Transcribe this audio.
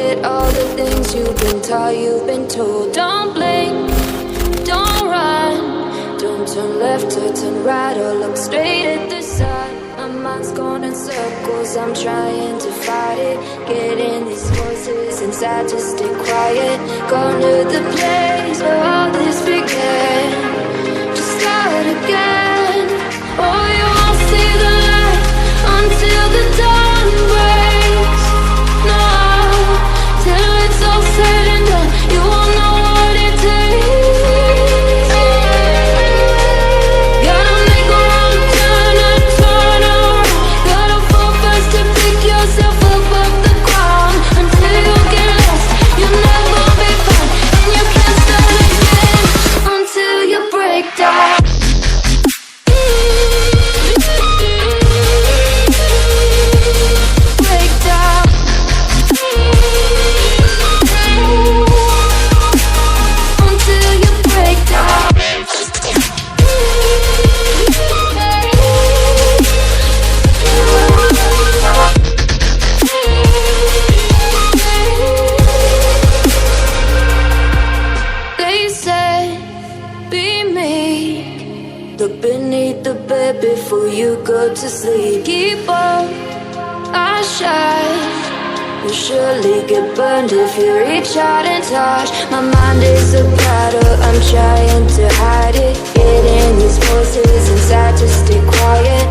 forget all the things you've been taught, you've been told. Don't blink, don't run, don't turn left or turn right or look straight at the sun. My mind's going in circles, I'm trying to fight it. Getting these voices inside to stay quiet. Going to the place where all this began. Just start again. Oh, you won't see the light until the dawn breaks. No, till it's all said and done, you won't know what it takes. Gotta make a wrong turn and turn around. Gotta fall fast to pick yourself up off the ground. Until you get lost, you'll never be found. And you can't start again until you break down. Look beneath the bed before you go to sleep. Keep on, I shine. You'll surely get burned if you reach out and touch. My mind is a battle, I'm trying to hide it. Getting these voices inside to stay quiet.